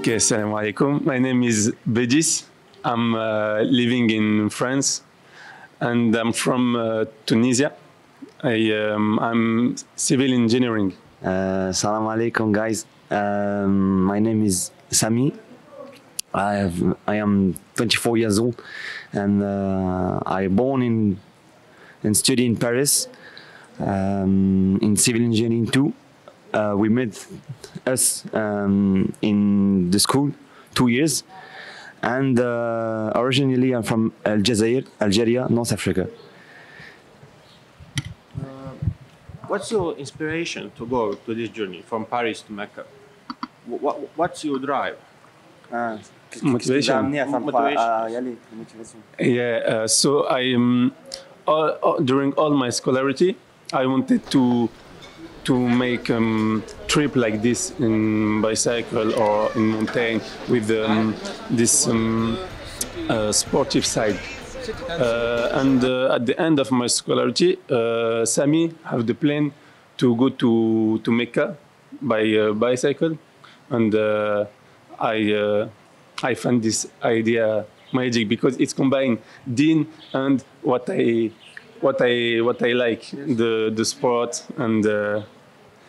Okay, assalamu alaikum. My name is Bedesi. I'm living in France and I'm from Tunisia. I'm civil engineering. Assalamu alaikum, guys. My name is Sami. I am 24 years old and I born and study in Paris in civil engineering too. We met us in the school 2 years, and originally I'm from Algeria, North Africa. What's your inspiration to go to this journey from Paris to Mecca? What's your drive? Motivation. Yeah, so during all my scholarity, I wanted to make trip like this in bicycle or in mountain with this sportive side. And at the end of my scholarity, Sami have the plan to go to Mecca by bicycle, and I found this idea magic because it's combined Deen and what I like, the sport, and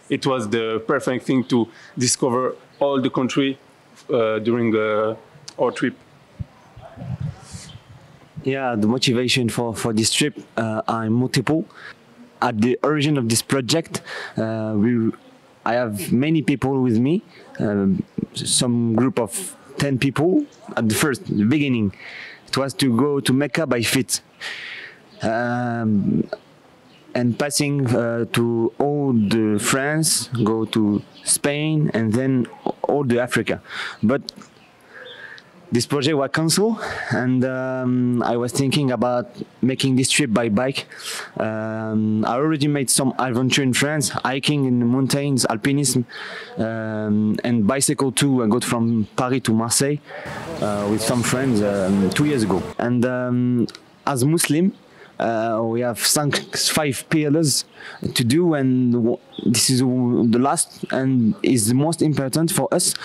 it was the perfect thing to discover all the country during our trip. Yeah, the motivation for this trip are multiple. At the origin of this project, I have many people with me, some group of 10 people at the beginning. It was to go to Mecca by feet. And passing to all the France, go to Spain, and then all the Africa. But this project was cancelled, and I was thinking about making this trip by bike. I already made some adventure in France, hiking in the mountains, alpinism, and bicycle too. I got from Paris to Marseille with some friends 2 years ago. And as Muslim, we have 5 pillars to do, and this is the last and is the most important for us.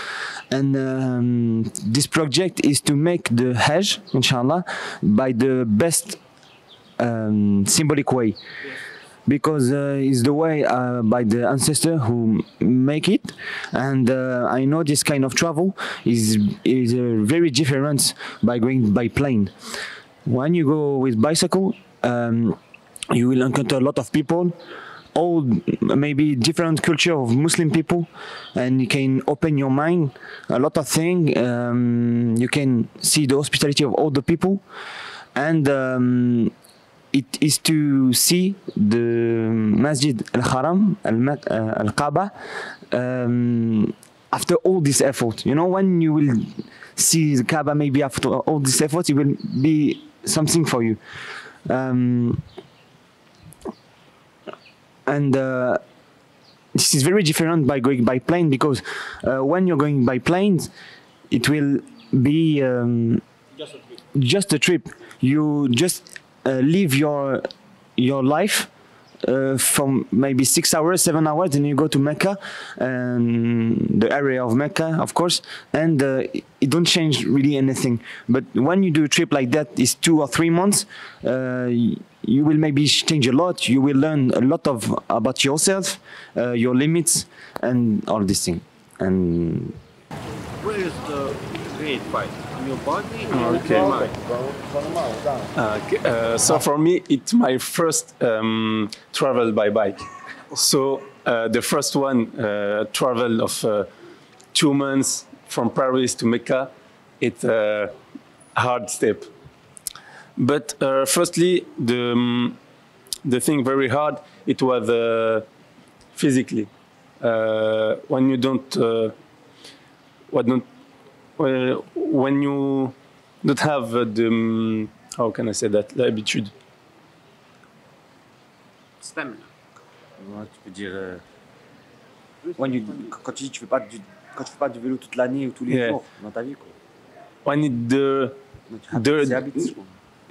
And this project is to make the Hajj, inshallah, by the best symbolic way, because it's the way by the ancestor who make it. And I know this kind of travel is very different by going by plane. When you go with bicycle, you will encounter a lot of people, all maybe different culture of Muslim people, and you can open your mind a lot of things. You can see the hospitality of all the people, and it is to see the Masjid al-Haram, al-Kaaba, after all this effort. You know, when you will see the Kaaba, maybe after all this effort, it will be something for you. This is very different by going by plane, because when you're going by planes, it will be just a trip. You just live your life from maybe 6 hours, 7 hours, then you go to Mecca, and the area of Mecca, of course, and it don't change really anything. But when you do a trip like that, it's 2 or 3 months, you will maybe change a lot. You will learn a lot about yourself, your limits, and all these things. And where is the great fight? In your body or in your mind? So for me, it's my first travel by bike. So the first one, travel of 2 months from Paris to Mecca, it's a hard step. But firstly, the thing very hard, it was physically. When you don't have the, how can I say that, l'habitude. Stamina. Tu peux dire quand tu dis tu fais pas du vélo toute l'année ou tous les jours dans ta vie, quoi. When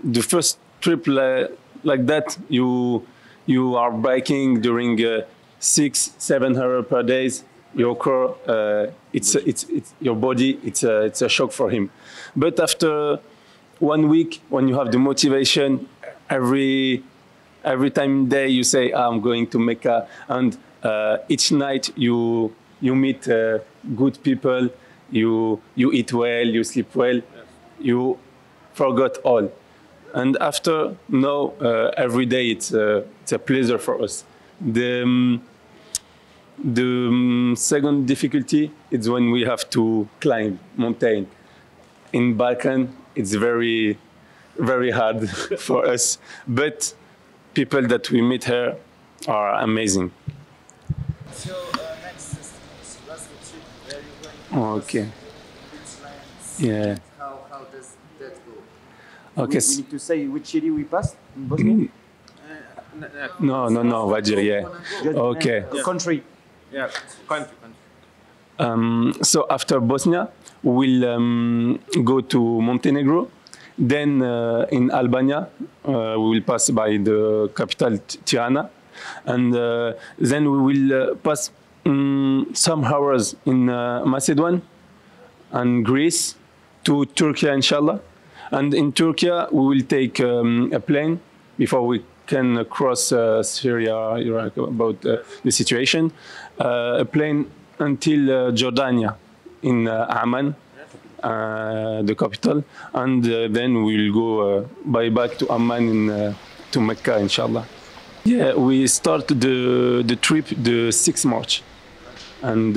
the first trip like that, you are biking during 6-7 hours per day. your core, it's your body. It's a shock for him. But after 1 week, when you have the motivation, every time day you say, I'm going to Mecca, and each night you meet good people, you eat well, you sleep well, you forgot all. And after now, every day it's a pleasure for us. The second difficulty is when we have to climb mountain. In Balkan, it's very, very hard for us, but people that we meet here are amazing. So next is last trip where you're going. Okay. Which lands? Yeah. How does that go? Okay. We need to say which city we passed in Bosnia. No, Vajir, yeah. Just, Okay. Country. Yeah, country. So after Bosnia, we'll go to Montenegro. Then in Albania, we will pass by the capital Tirana. And then we will pass some hours in Macedon and Greece to Turkey, inshallah. And in Turkey, we will take a plane before we can cross Syria, Iraq, about the situation. A plane until Jordania in Amman, the capital. And then we will go back to Amman to Mecca, inshallah. Yeah, we start the trip the 6th March, and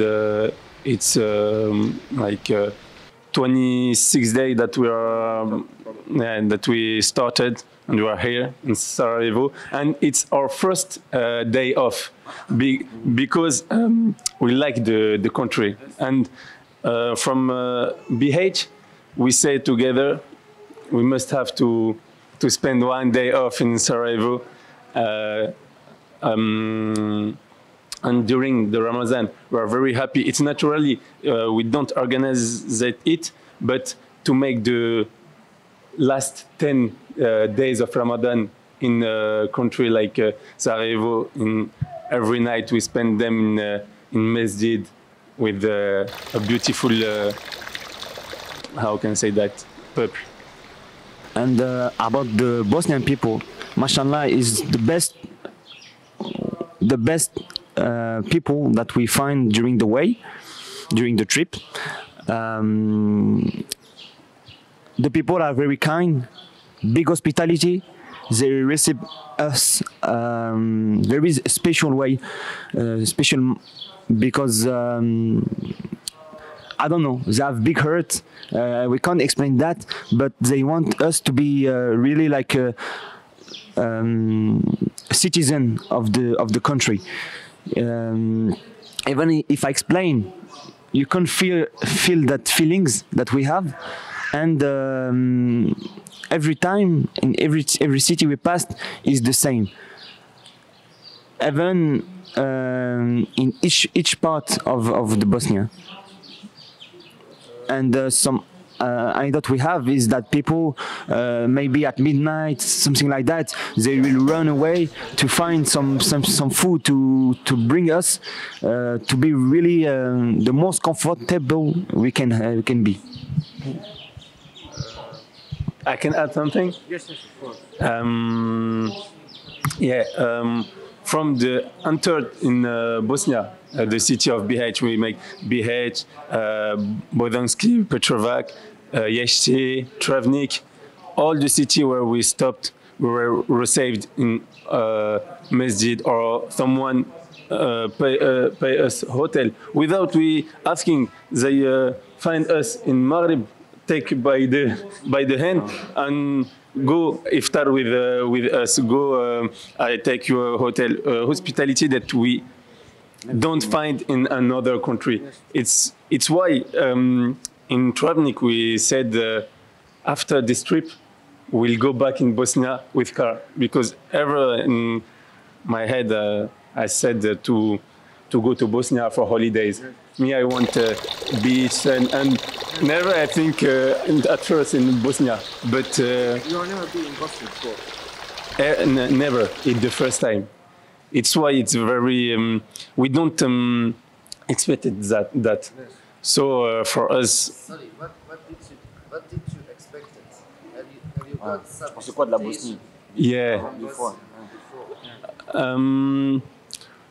it's like 26 days that we started, and we are here in Sarajevo, and it's our first day off because we like the country, and from BH we say together we must have to spend 1 day off in Sarajevo. And during the Ramadan, we are very happy. It's naturally, we don't organize it, but to make the last 10 days of Ramadan in a country like Sarajevo, every night we spend them in masjid with a beautiful, how can I say that, pub. And about the Bosnian people, mashallah, is the best people that we find during the trip. The people are very kind, big hospitality. They receive us very special way, special because I don't know, they have big heart. We can't explain that, but they want us to be really like a citizen of the country. Even if I explain, you can't feel that feelings that we have, and every time in every city we passed is the same. Even in each part of the Bosnia. And some anecdote we have is that people maybe at midnight, something like that, they will run away to find some food to bring us to be really the most comfortable we can be. I can add something? Yes, of course. From the entered in Bosnia, the city of BH, we make BH, Bodanski, Petrovac, Yeshti, Travnik. All the city where we stopped, we were received in masjid, or someone pay us hotel without we asking. They find us in Maghrib, take by the hand and go iftar with us. Go, I take you a hotel, hospitality that we don't find in another country. It's why in Travnik we said after this trip we'll go back in Bosnia with car, because ever in my head I said to go to Bosnia for holidays. Me, I want beach and never I think at first in Bosnia, but You have never been in Bosnia before? never. It's the first time. It's why it's very we don't expected that. So for us, Sorry, what did you expect? Have you got some C'est quoi de la Bosnie? yeah. before?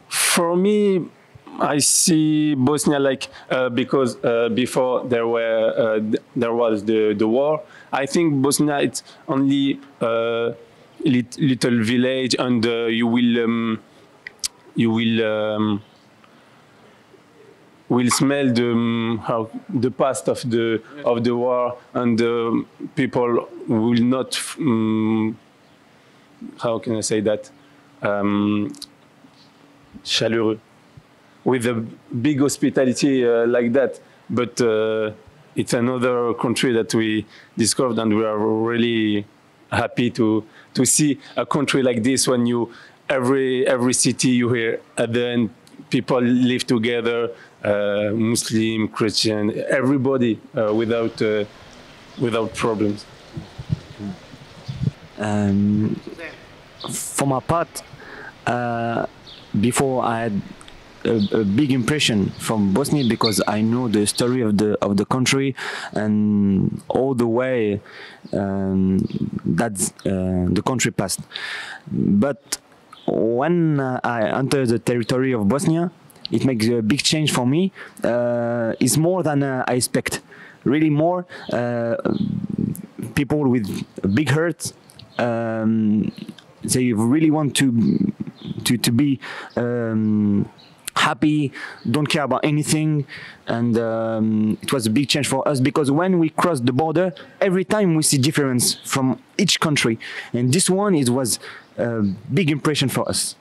For me, I see Bosnia like because before there was the war. I think Bosnia it's only a little village, and you will smell the past of the war, and people will not. How can I say that? Chaleureux, with a big hospitality like that. But it's another country that we discovered, and we are really happy to see a country like this. When you every city you hear at the end people live together, Muslim, Christian, everybody without problems. For my part, before I had a big impression from Bosnia because I know the story of the country and all the way that the country passed. But when I enter the territory of Bosnia, it makes a big change for me. It's more than I expect. Really more people with big hurts. They really want to be happy, don't care about anything, and it was a big change for us because when we crossed the border, every time we see difference from each country, and this one it was a big impression for us.